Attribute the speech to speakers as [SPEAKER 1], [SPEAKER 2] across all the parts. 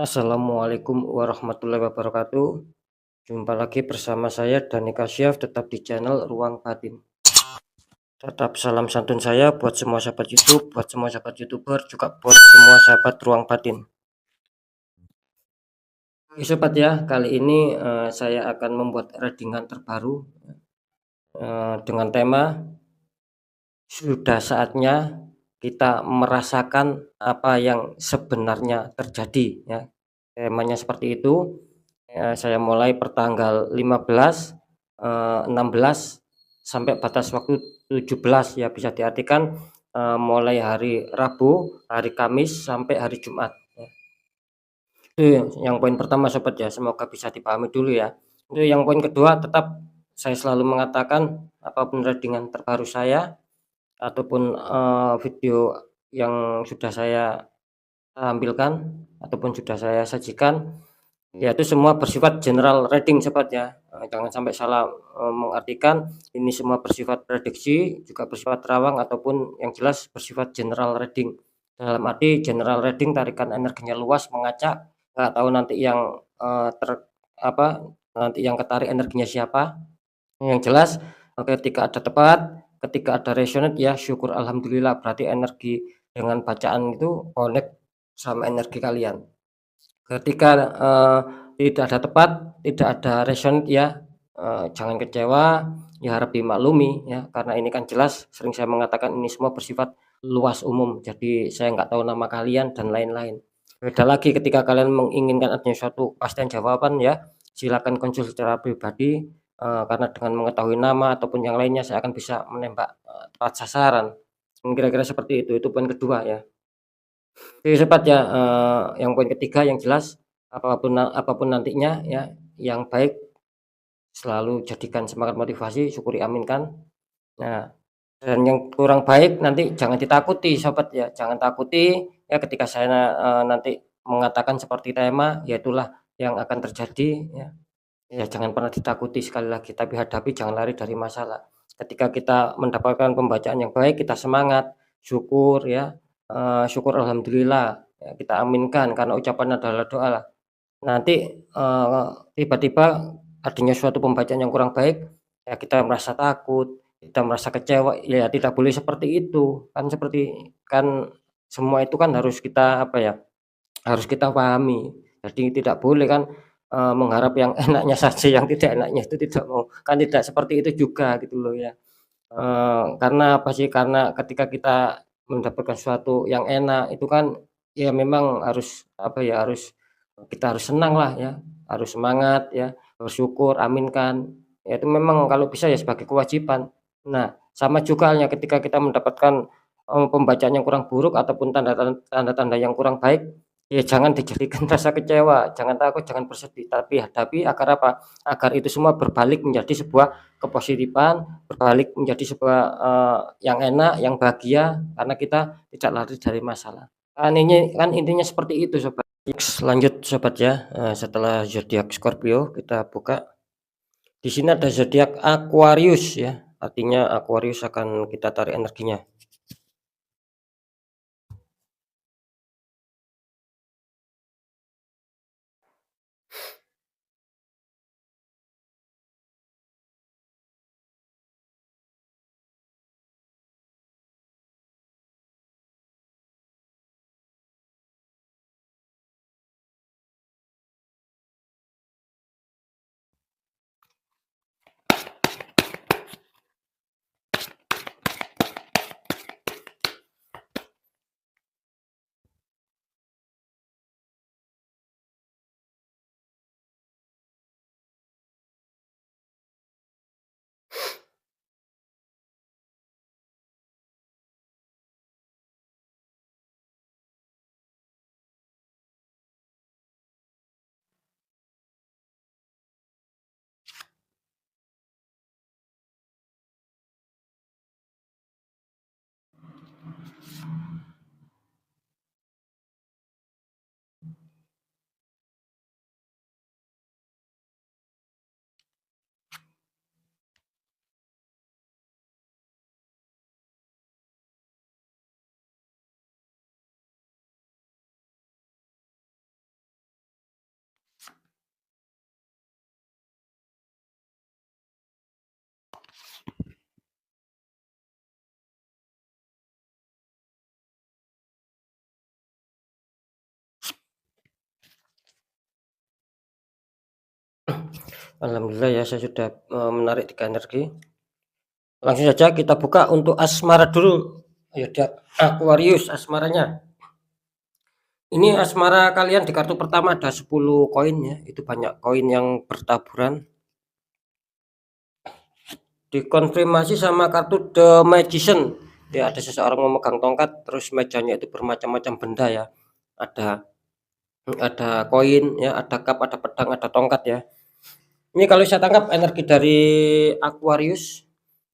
[SPEAKER 1] Assalamualaikum warahmatullahi wabarakatuh. Jumpa lagi bersama saya Dani Kasyaf, tetap di channel Ruang Batin. Tetap salam santun saya buat semua sahabat YouTube, buat semua sahabat YouTuber, juga buat semua sahabat Ruang Batin. Oke sobat ya, kali ini saya akan membuat readingan terbaru dengan tema sudah saatnya kita merasakan apa yang sebenarnya terjadi ya. Temanya seperti itu. Saya mulai pertanggal 15, 16 sampai batas waktu 17 ya, bisa diartikan mulai hari Rabu, hari Kamis sampai hari Jumat ya. Itu yang poin pertama sobat ya, semoga bisa dipahami dulu ya. Itu yang poin kedua, tetap saya selalu mengatakan apapun readingan terbaru saya ataupun video yang sudah saya tampilkan ataupun sudah saya sajikan, ya itu semua bersifat general reading sobat ya, jangan sampai salah mengartikan ini semua bersifat prediksi, juga bersifat terawang ataupun yang jelas bersifat general reading. Dalam arti general reading tarikan energinya luas, mengacak, nggak tahu nanti yang nanti yang ketarik energinya siapa. Yang jelas ketika ada tepat, ketika ada resonate ya syukur alhamdulillah, berarti energi dengan bacaan itu connect sama energi kalian. Ketika tidak ada tepat, tidak ada resonate ya, jangan kecewa, ya harap dimaklumi ya, karena ini kan jelas sering saya mengatakan ini semua bersifat luas umum, jadi saya nggak tahu nama kalian dan lain-lain. Beda lagi ketika kalian menginginkan adanya suatu kepastian jawaban ya, silakan konsul secara pribadi, karena dengan mengetahui nama ataupun yang lainnya saya akan bisa menembak tepat sasaran. Kira-kira seperti itu poin kedua ya. Oke sobat ya, yang poin ketiga yang jelas apapun nantinya ya, yang baik selalu jadikan semangat motivasi, syukuri aminkan. Nah, dan yang kurang baik nanti jangan ditakuti sobat ya, jangan takuti ya ketika saya nanti mengatakan seperti tema, ya itulah yang akan terjadi ya. Ya jangan pernah ditakuti, sekali lagi, tapi hadapi, jangan lari dari masalah. Ketika kita mendapatkan pembacaan yang baik, kita semangat, syukur ya, syukur alhamdulillah, ya kita aminkan karena ucapan adalah doa lah. Nanti tiba-tiba adanya suatu pembacaan yang kurang baik, ya kita merasa takut, kita merasa kecewa, ya tidak boleh seperti itu. Kan semua itu kan harus kita apa ya, harus kita pahami. Jadi tidak boleh kan mengharap yang enaknya saja, yang tidak enaknya itu tidak mau. Kan tidak seperti itu juga gitu loh ya. Karena apa sih, karena ketika kita mendapatkan sesuatu yang enak itu kan ya memang harus apa ya, kita harus senang lah ya, harus semangat ya, bersyukur, aminkan. Ya itu memang kalau bisa ya sebagai kewajiban. Nah, sama juga halnya ketika kita mendapatkan pembacaan yang kurang buruk ataupun tanda-tanda yang kurang baik, ya jangan dijadikan rasa kecewa, jangan takut, jangan bersedih, tapi hadapi agar apa? Agar itu semua berbalik menjadi sebuah kepositifan, berbalik menjadi sebuah yang enak, yang bahagia karena kita tidak lari dari masalah. Kan ini kan intinya seperti itu sobat. Lanjut sobat ya, setelah zodiak Scorpio kita buka. Di sini ada zodiak Aquarius ya, artinya Aquarius akan kita tarik energinya. Alhamdulillah ya saya sudah, menarik 3 energi. Langsung saja kita buka untuk asmara dulu. Ayo Dak, Aquarius asmaranya. Ini asmara kalian di kartu pertama ada 10 koin ya, itu banyak koin yang bertaburan. Dikonfirmasi sama kartu The Magician. Ya ada seseorang memegang tongkat, terus mejanya itu bermacam-macam benda ya. Ada koin ya, ada cup, ada pedang, ada tongkat ya. Ini kalau saya tangkap energi dari Aquarius.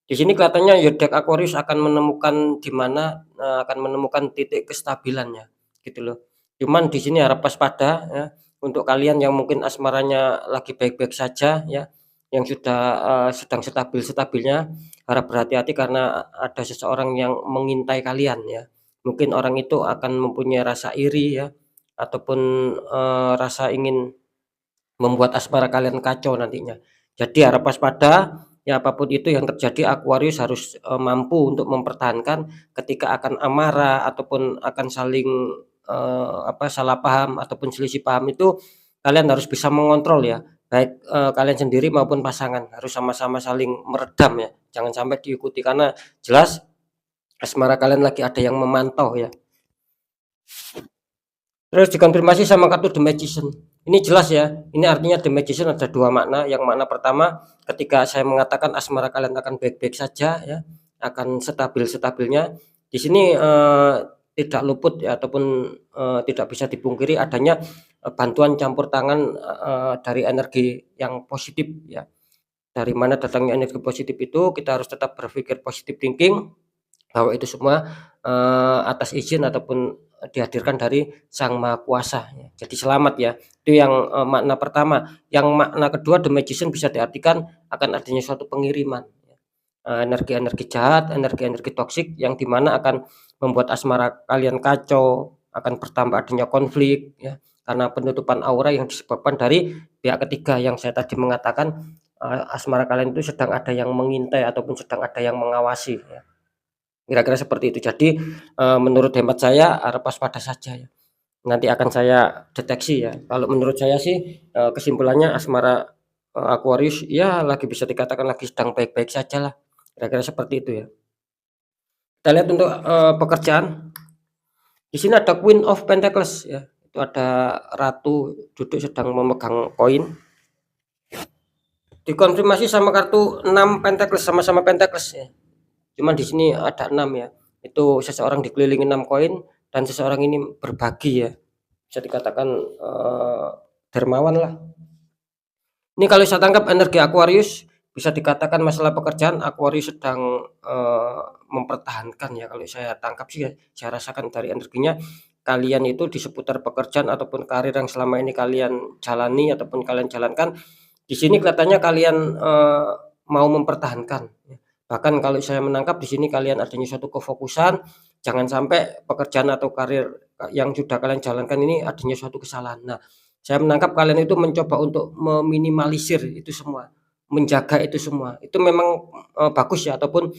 [SPEAKER 1] Di sini kelihatannya Zodiac Aquarius akan menemukan di mana, akan menemukan titik kestabilannya, gitu loh. Cuman di sini harap waspada ya, untuk kalian yang mungkin asmaranya lagi baik-baik saja ya, yang sudah, sedang stabil-stabilnya, harap berhati-hati karena ada seseorang yang mengintai kalian ya. Mungkin orang itu akan mempunyai rasa iri ya, ataupun, rasa ingin membuat asmara kalian kacau nantinya. Jadi harap waspada, ya apapun itu yang terjadi Aquarius harus, mampu untuk mempertahankan ketika akan amarah ataupun akan saling, salah paham ataupun selisih paham itu, kalian harus bisa mengontrol ya, baik, kalian sendiri maupun pasangan, harus sama-sama saling meredam ya, jangan sampai diikuti karena jelas asmara kalian lagi ada yang memantau ya. Terus dikonfirmasi sama kartu The Magician. Ini jelas ya, ini artinya The Magician ada 2 makna. Yang makna pertama, ketika saya mengatakan asmara kalian akan baik-baik saja ya, akan stabil-stabilnya. Di sini, tidak luput ya ataupun, tidak bisa dipungkiri adanya, bantuan campur tangan, dari energi yang positif ya. Dari mana datangnya energi positif itu, kita harus tetap berpikir positive thinking, bahwa itu semua, atas izin ataupun dihadirkan dari Sang Maha Kuasa ya. Jadi selamat ya. Itu yang, makna pertama. Yang makna kedua The Magician bisa diartikan akan adanya suatu pengiriman ya, energi-energi jahat, energi-energi toksik yang di mana akan membuat asmara kalian kacau, akan bertambah adanya konflik ya, karena penutupan aura yang disebabkan dari pihak ketiga yang saya tadi mengatakan, asmara kalian itu sedang ada yang mengintai ataupun sedang ada yang mengawasi ya. Kira-kira seperti itu. Jadi, menurut hemat saya harap waspada saja ya, nanti akan saya deteksi ya. Kalau menurut saya sih, kesimpulannya asmara, Aquarius ya lagi bisa dikatakan lagi sedang baik-baik sajalah, kira-kira seperti itu ya. Kita lihat untuk, pekerjaan, di sini ada Queen of Pentacles ya, itu ada ratu duduk sedang memegang koin. Dikonfirmasi sama kartu 6 Pentacles, sama-sama Pentacles ya. Cuman di sini ada 6 ya. Itu seseorang dikelilingi 6 koin dan seseorang ini berbagi ya. Bisa dikatakan, dermawan lah. Ini kalau saya tangkap energi Aquarius, bisa dikatakan masalah pekerjaan Aquarius sedang, mempertahankan ya, kalau saya tangkap sih ya, saya rasakan dari energinya, kalian itu di seputar pekerjaan ataupun karir yang selama ini kalian jalani ataupun kalian jalankan, di sini kelihatannya kalian, mau mempertahankan ya. Bahkan kalau saya menangkap di sini kalian adanya suatu kefokusan, jangan sampai pekerjaan atau karir, yang sudah kalian jalankan ini adanya suatu kesalahan. Nah, saya menangkap kalian itu mencoba untuk meminimalisir itu semua, menjaga itu semua. Itu memang, bagus ya ataupun,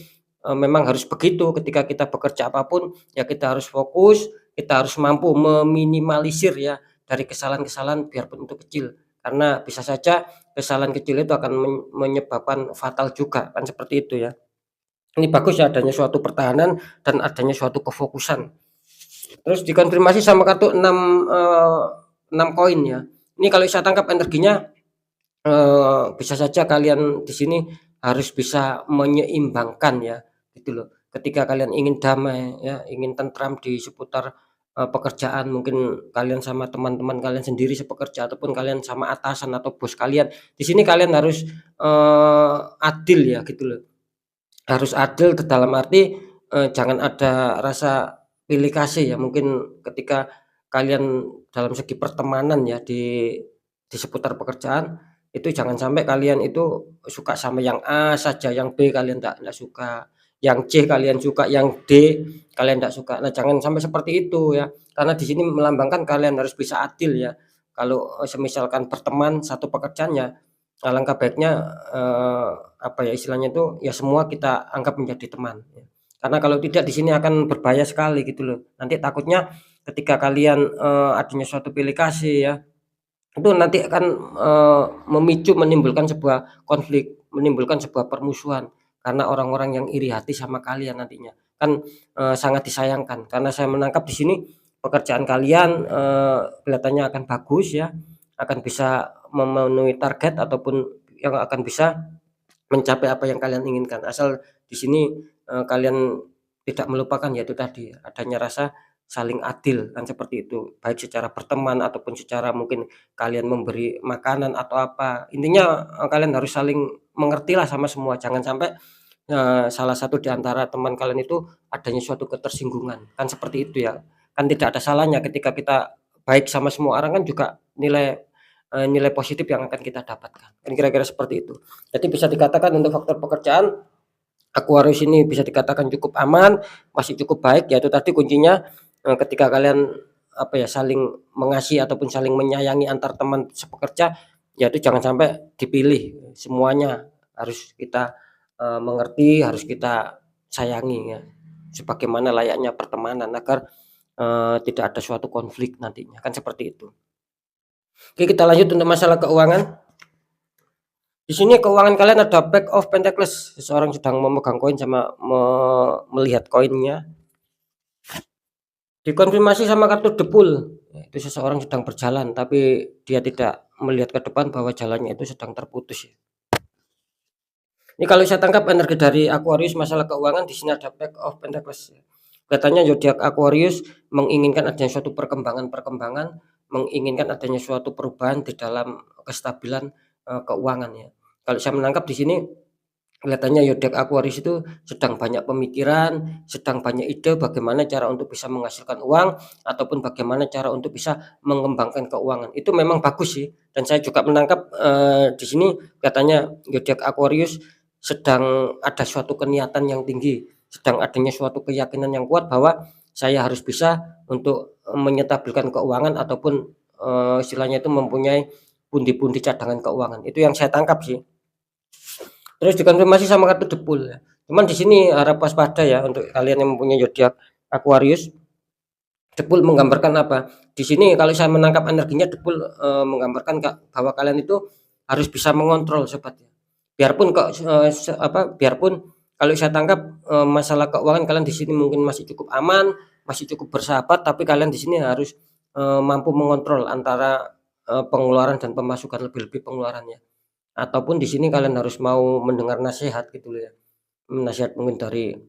[SPEAKER 1] memang harus begitu ketika kita bekerja apapun, ya kita harus fokus, kita harus mampu meminimalisir ya dari kesalahan-kesalahan biarpun itu kecil. Karena bisa saja kesalahan kecil itu akan menyebabkan fatal juga, kan seperti itu ya. Ini bagus ya adanya suatu pertahanan dan adanya suatu kefokusan. Terus dikonfirmasi sama kartu 6, 6 koin ya. Ini kalau saya tangkap energinya, bisa saja kalian di sini harus bisa menyeimbangkan ya, gitu loh. Ketika kalian ingin damai ya, ingin tentram di seputar, pekerjaan, mungkin kalian sama teman-teman kalian sendiri sepekerja ataupun kalian sama atasan atau bos kalian, di sini kalian harus, adil ya, gitu loh. Harus adil dalam arti, jangan ada rasa pilih kasih ya, mungkin ketika kalian dalam segi pertemanan ya di seputar pekerjaan, itu jangan sampai kalian itu suka sama yang A saja, yang B kalian ndak suka, yang C kalian suka, yang D kalian ndak suka. Nah, jangan sampai seperti itu ya, karena di sini melambangkan kalian harus bisa adil ya. Kalau, semisalkan berteman satu pekerjaannya, alangkah baiknya, apa ya istilahnya itu, ya semua kita anggap menjadi teman, ya. Karena kalau tidak di sini akan berbahaya sekali gitu loh. Nanti takutnya ketika kalian, adanya suatu pilih kasih ya, itu nanti akan, memicu menimbulkan sebuah konflik, menimbulkan sebuah permusuhan karena orang-orang yang iri hati sama kalian nantinya. Kan, sangat disayangkan karena saya menangkap di sini pekerjaan kalian, kelihatannya akan bagus ya, akan bisa memenuhi target ataupun yang akan bisa mencapai apa yang kalian inginkan. Asal di sini, kalian tidak melupakan yaitu tadi adanya rasa saling adil kan seperti itu, baik secara berteman ataupun secara mungkin kalian memberi makanan atau apa. Intinya, kalian harus saling mengertilah sama semua, jangan sampai, salah satu di antara teman kalian itu adanya suatu ketersinggungan, kan seperti itu ya. Kan tidak ada salahnya ketika kita baik sama semua orang kan juga nilai positif yang akan kita dapatkan, kan kira-kira seperti itu. Jadi bisa dikatakan untuk faktor pekerjaan, Aquarius ini bisa dikatakan cukup aman, masih cukup baik, yaitu tadi kuncinya, ketika kalian, apa ya, saling mengasihi ataupun saling menyayangi antar teman sepekerja, ya itu jangan sampai dipilih, semuanya harus kita, mengerti, harus kita sayangi ya, sebagaimana layaknya pertemanan agar, tidak ada suatu konflik nantinya, kan seperti itu. Oke, kita lanjut untuk masalah keuangan. Di sini keuangan kalian ada Pack of Pentacles, seseorang sedang memegang koin sama melihat koinnya. Dikonfirmasi sama kartu The Fool, itu seseorang sedang berjalan tapi dia tidak melihat ke depan bahwa jalannya itu sedang terputus ya. Ini kalau saya tangkap energi dari Aquarius masalah keuangan di sini ada Pack of Pentacles. Katanya zodiak Aquarius menginginkan adanya suatu perkembangan-perkembangan, menginginkan adanya suatu perubahan di dalam kestabilan, keuangan ya. Kalau saya menangkap di sini kelihatannya zodiak Aquarius itu sedang banyak pemikiran, sedang banyak ide bagaimana cara untuk bisa menghasilkan uang ataupun bagaimana cara untuk bisa mengembangkan keuangan. Itu memang bagus sih dan saya juga menangkap, di sini katanya zodiak Aquarius sedang ada suatu keniatan yang tinggi, sedang adanya suatu keyakinan yang kuat bahwa saya harus bisa untuk menyetabilkan keuangan ataupun, istilahnya itu mempunyai pundi-pundi cadangan keuangan. Itu yang saya tangkap sih. Terus dikonfirmasi sama kartu The Fool ya. Cuman di sini harap waspada ya untuk kalian yang mempunyai zodiak Aquarius. The Fool menggambarkan apa? Di sini kalau saya menangkap energinya The Fool, menggambarkan bahwa kalian itu harus bisa mengontrol sobat ya. Biarpun kok, biarpun kalau saya tangkap, masalah keuangan kalian di sini mungkin masih cukup aman, masih cukup bersahabat, tapi kalian di sini harus, mampu mengontrol antara, pengeluaran dan pemasukan, lebih-lebih pengeluarannya. Ataupun di sini kalian harus mau mendengar nasihat gitu loh ya, nasihat mungkin dari,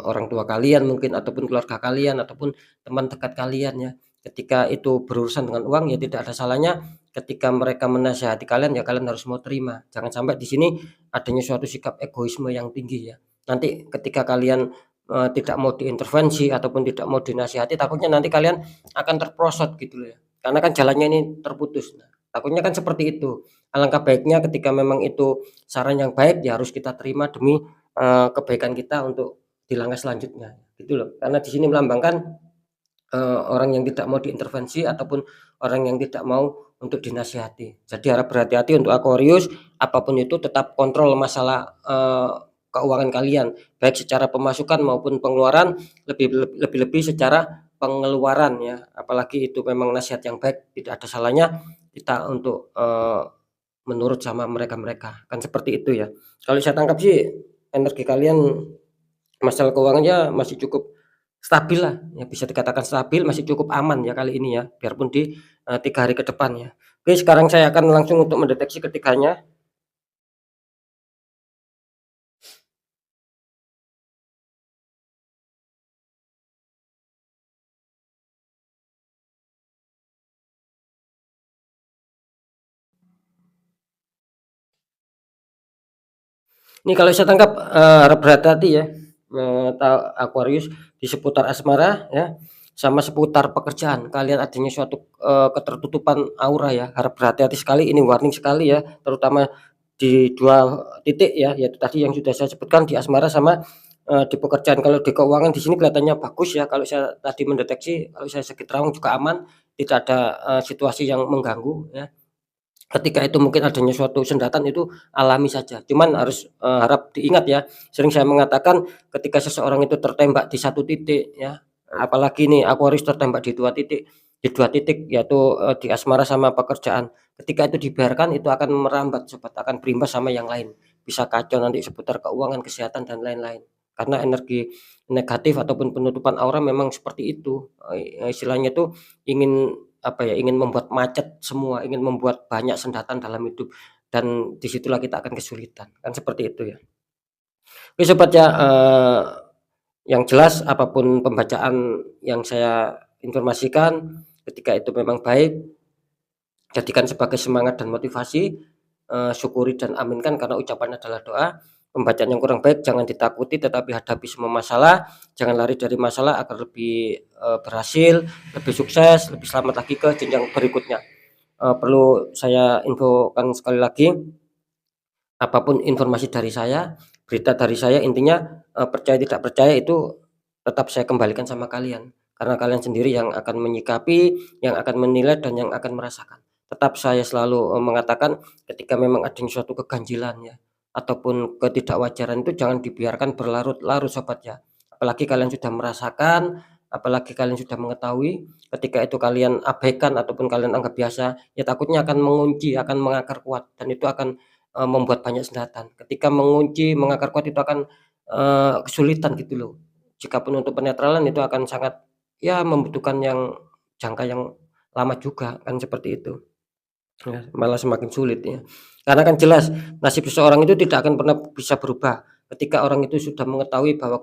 [SPEAKER 1] orang tua kalian mungkin ataupun keluarga kalian ataupun teman dekat kalian ya. Ketika itu berurusan dengan uang ya tidak ada salahnya ketika mereka menasihati kalian ya kalian harus mau terima. Jangan sampai di sini adanya suatu sikap egoisme yang tinggi ya. Nanti ketika kalian, tidak mau diintervensi ataupun tidak mau dinasihati takutnya nanti kalian akan terprosot gitu loh ya, karena kan jalannya ini terputus. Nah, takutnya kan seperti itu. Alangkah baiknya ketika memang itu saran yang baik ya harus kita terima demi, kebaikan kita untuk di langkah selanjutnya, gitu loh. Karena di sini melambangkan, orang yang tidak mau diintervensi ataupun orang yang tidak mau untuk dinasihati. Jadi harap berhati-hati untuk Aquarius, apapun itu tetap kontrol masalah, keuangan kalian, baik secara pemasukan maupun pengeluaran, lebih-lebih secara pengeluaran ya. Apalagi itu memang nasihat yang baik, tidak ada salahnya kita untuk, menurut sama mereka-mereka, kan seperti itu ya. Kalau saya tangkap sih energi kalian masalah keuangannya masih cukup stabil lah, ya bisa dikatakan stabil, masih cukup aman ya kali ini ya, biarpun di, 3 hari ke depan ya. Oke, sekarang saya akan langsung untuk mendeteksi ketiganya. Ini kalau saya tangkap, harap berhati-hati ya, Aquarius di seputar asmara ya, sama seputar pekerjaan. Kalian adanya suatu, ketertutupan aura ya, harap berhati-hati sekali, ini warning sekali ya, terutama di 2 titik ya, yaitu tadi yang sudah saya sebutkan di asmara sama, di pekerjaan. Kalau di keuangan di sini kelihatannya bagus ya, kalau saya tadi mendeteksi, kalau saya sakit rawang juga aman, tidak ada, situasi yang mengganggu ya. Ketika itu mungkin adanya suatu sendatan itu alami saja, cuman harus, harap diingat ya, sering saya mengatakan ketika seseorang itu tertembak di satu titik ya, apalagi nih aku harus tertembak di 2 titik yaitu, di asmara sama pekerjaan. Ketika itu dibiarkan itu akan merambat sobat, akan berimbas sama yang lain. Bisa kacau nanti seputar keuangan, kesehatan, dan lain-lain. Karena energi negatif ataupun penutupan aura memang seperti itu, istilahnya tuh ingin apa ya, ingin membuat macet semua, ingin membuat banyak sendatan dalam hidup dan disitulah kita akan kesulitan, kan seperti itu ya. Oke sobat ya, yang jelas apapun pembacaan yang saya informasikan, ketika itu memang baik, jadikan sebagai semangat dan motivasi, syukuri dan aminkan karena ucapan adalah doa. Pembacaan yang kurang baik jangan ditakuti tetapi hadapi semua masalah, jangan lari dari masalah agar lebih, berhasil, lebih sukses, lebih selamat lagi ke jenjang berikutnya. Perlu saya infokan sekali lagi, apapun informasi dari saya, berita dari saya, intinya, percaya tidak percaya itu tetap saya kembalikan sama kalian. Karena kalian sendiri yang akan menyikapi, yang akan menilai, dan yang akan merasakan. Tetap saya selalu, mengatakan ketika memang adanya suatu keganjilan ya, ataupun ketidakwajaran itu jangan dibiarkan berlarut-larut sobat ya. Apalagi kalian sudah merasakan, apalagi kalian sudah mengetahui, ketika itu kalian abaikan ataupun kalian anggap biasa, ya takutnya akan mengunci, akan mengakar kuat dan itu akan membuat banyak sendatan. Ketika mengunci, mengakar kuat itu akan, kesulitan gitu loh. Jikapun untuk penetralan itu akan sangat, ya membutuhkan yang jangka yang lama juga, kan seperti itu. Ya, malah semakin sulit ya. Karena kan jelas nasib seseorang itu tidak akan pernah bisa berubah. Ketika orang itu sudah mengetahui bahwa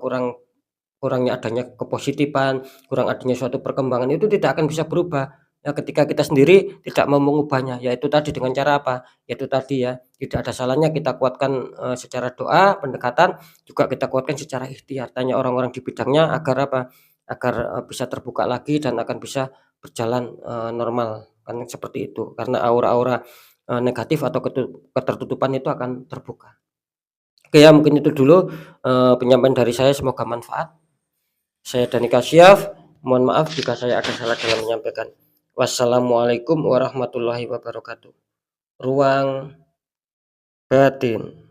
[SPEAKER 1] kurangnya adanya kepositifan, kurang adanya suatu perkembangan itu tidak akan bisa berubah. Ya ketika kita sendiri tidak mau mengubahnya, yaitu tadi dengan cara apa? Yaitu tadi ya, tidak ada salahnya kita kuatkan, secara doa, pendekatan, juga kita kuatkan secara ikhtiar. Tanya orang-orang di bidangnya agar apa? Agar, bisa terbuka lagi dan akan bisa berjalan, normal, kan seperti itu. Karena aura-aura, negatif atau ketertutupan itu akan terbuka. Oke ya mungkin itu dulu, penyampaian dari saya semoga manfaat. Saya Dani Kasyaf, mohon maaf jika saya ada salah dalam menyampaikan. Wassalamualaikum warahmatullahi wabarakatuh. Ruang batin.